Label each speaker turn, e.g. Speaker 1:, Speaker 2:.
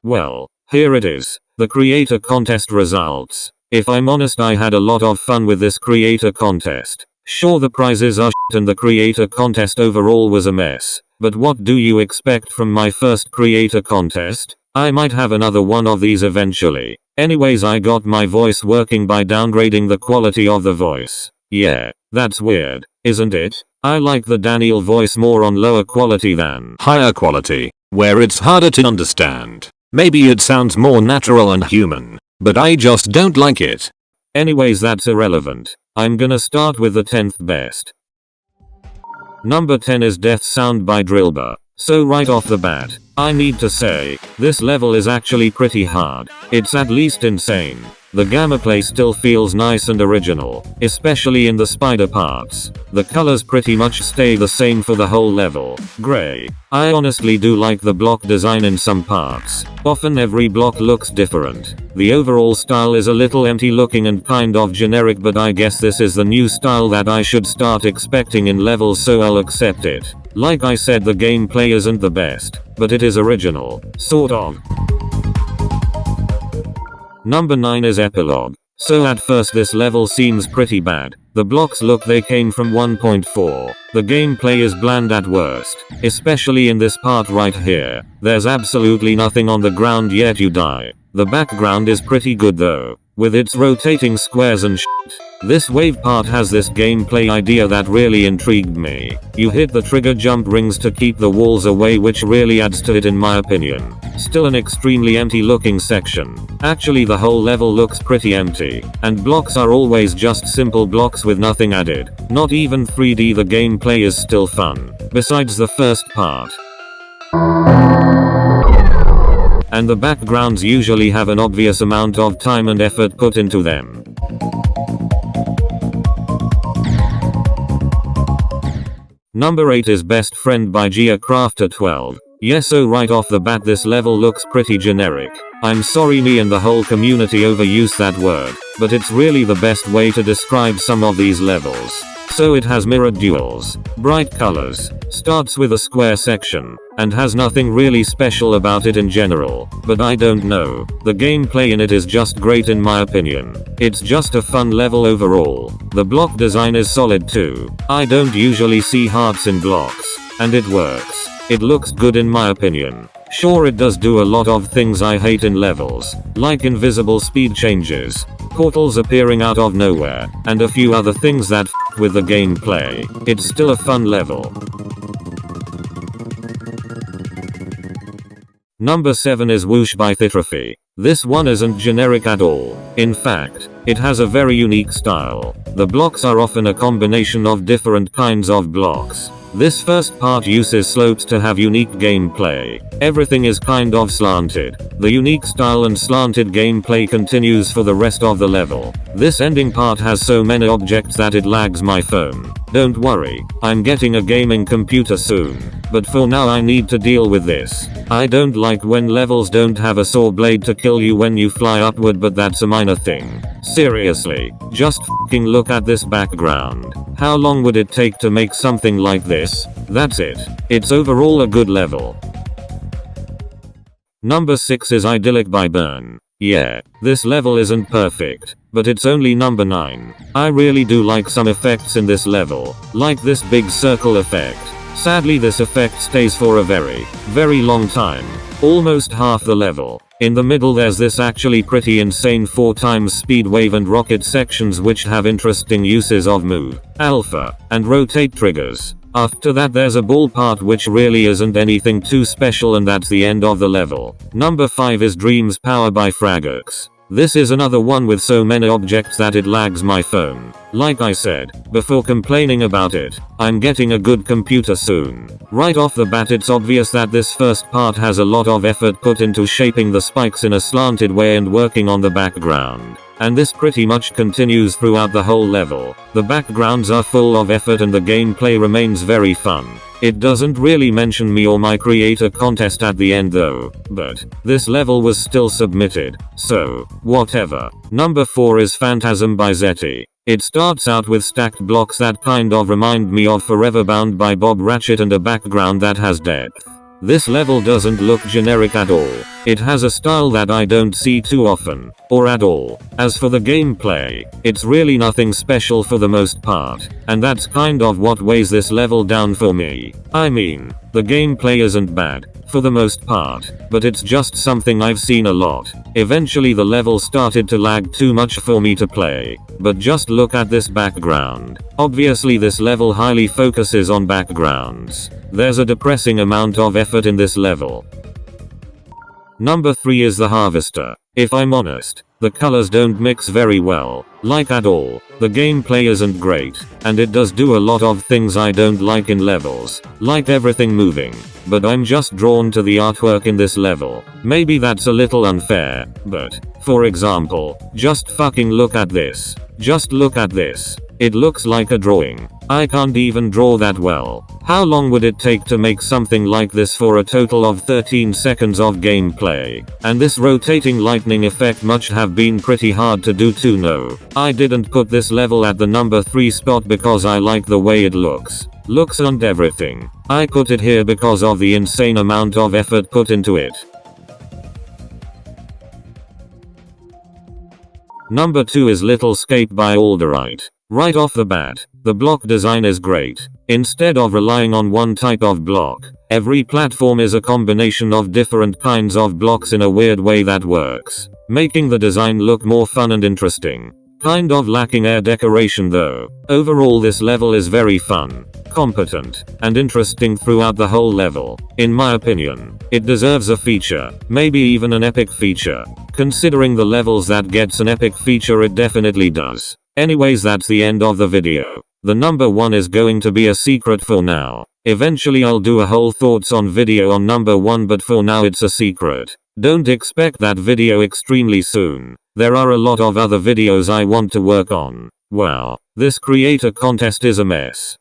Speaker 1: Well, here it is. The creator contest results. If I'm honest, I had a lot of fun with this creator contest. Sure, the prizes are shit and the creator contest overall was a mess. But what do you expect from my first creator contest? I might have another one of these eventually. Anyways, I got my voice working by downgrading the quality of the voice. Yeah, that's weird, isn't it? I like the Daniel voice more on lower quality than
Speaker 2: higher quality, where it's harder to understand. Maybe it sounds more natural and human, but I just don't like it.
Speaker 1: Anyways, that's irrelevant. I'm gonna start with the 10th best. Number 10 is Death Sound by Drillbar. So right off the bat, I need to say, this level is actually pretty hard. It's at least insane. The gameplay still feels nice and original, especially in the spider parts. The colors pretty much stay the same for the whole level. Gray. I honestly do like the block design in some parts. Often every block looks different. The overall style is a little empty looking and kind of generic, but I guess this is the new style that I should start expecting in levels, so I'll accept it. Like I said, the gameplay isn't the best, but it is original. Sort of. Number 9 is Epilog. So at first this level seems pretty bad. The blocks look they came from 1.4. The gameplay is bland at worst. Especially in this part right here. There's absolutely nothing on the ground yet you die. The background is pretty good though, with its rotating squares and shit. This wave part has this gameplay idea that really intrigued me. You hit the trigger jump rings to keep the walls away, which really adds to it in my opinion. Still an extremely empty looking section. Actually, the whole level looks pretty empty, and blocks are always just simple blocks with nothing added. Not even 3D. The gameplay is still fun, besides the first part. And the backgrounds usually have an obvious amount of time and effort put into them. Number 8 is Best Friend by xriverciverx. Yes, so right off the bat this level looks pretty generic. I'm sorry, me and the whole community overuse that word, but it's really the best way to describe some of these levels. So it has mirrored duels, bright colors, starts with a square section, and has nothing really special about it in general, but I don't know. The gameplay in it is just great in my opinion. It's just a fun level overall. The block design is solid too. I don't usually see hearts in blocks, and it works. It looks good in my opinion. Sure, it does do a lot of things I hate in levels, like invisible speed changes, portals appearing out of nowhere, and a few other things that f with the gameplay. It's still a fun level. Number 7 is Whoosh by xriverciverx. This one isn't generic at all. In fact, it has a very unique style. The blocks are often a combination of different kinds of blocks. This first part uses slopes to have unique gameplay. Everything is kind of slanted. The unique style and slanted gameplay continues for the rest of the level. This ending part has so many objects that it lags my phone. Don't worry, I'm getting a gaming computer soon. But for now I need to deal with this. I don't like when levels don't have a saw blade to kill you when you fly upward, but that's a minor thing. Seriously, just f***ing look at this background. How long would it take to make something like this? That's it. It's overall a good level. Number 6 is Idyllic by Burn. Yeah, this level isn't perfect, but it's only number 9. I really do like some effects in this level, like this big circle effect. Sadly, this effect stays for a very long time. Almost half the level. In the middle there's this actually pretty insane 4x speed wave and rocket sections which have interesting uses of move, alpha, and rotate triggers. After that there's a ball part which really isn't anything too special, and that's the end of the level. Number 5 is Dreams Power by xriverciverx. This is another one with so many objects that it lags my phone. Like I said before complaining about it, I'm getting a good computer soon. Right off the bat it's obvious that this first part has a lot of effort put into shaping the spikes in a slanted way and working on the background. And this pretty much continues throughout the whole level. The backgrounds are full of effort and the gameplay remains very fun. It doesn't really mention me or my creator contest at the end though, but this level was still submitted, so whatever. Number 4 is Fantasm by xriverciverx. It starts out with stacked blocks that kind of remind me of Forever Bound by Bob Ratchet and a background that has depth. This level doesn't look generic at all. It has a style that I don't see too often, or at all. As for the gameplay, it's really nothing special for the most part, and that's kind of what weighs this level down for me. I mean, the gameplay isn't bad, for the most part, but it's just something I've seen a lot. Eventually the level started to lag too much for me to play, but just look at this background. Obviously this level highly focuses on backgrounds. There's a depressing amount of effort in this level. Number 3 is the Harvester. If I'm honest, the colors don't mix very well, like at all. The gameplay isn't great, and it does do a lot of things I don't like in levels, like everything moving, but I'm just drawn to the artwork in this level. Maybe that's a little unfair, but, for example, just fucking look at this. Just look at this. It looks like a drawing. I can't even draw that well. How long would it take to make something like this for a total of 13 seconds of gameplay? And this rotating lightning effect must have been pretty hard to do too. No, I didn't put this level at the number 3 spot because I like the way it looks. Looks and everything. I put it here because of the insane amount of effort put into it. Number 2 is Littlescape by Alderite. Right off the bat, the block design is great. Instead of relying on one type of block, every platform is a combination of different kinds of blocks in a weird way that works, making the design look more fun and interesting. Kind of lacking air decoration though. Overall this level is very fun, competent, and interesting throughout the whole level. In my opinion, it deserves a feature, maybe even an epic feature. Considering the levels that gets an epic feature, it definitely does. Anyways, that's the end of the video. The number 1 is going to be a secret for now. Eventually I'll do a whole thoughts on video on number 1, but for now it's a secret. Don't expect that video extremely soon. There are a lot of other videos I want to work on. Wow, this creator contest is a mess.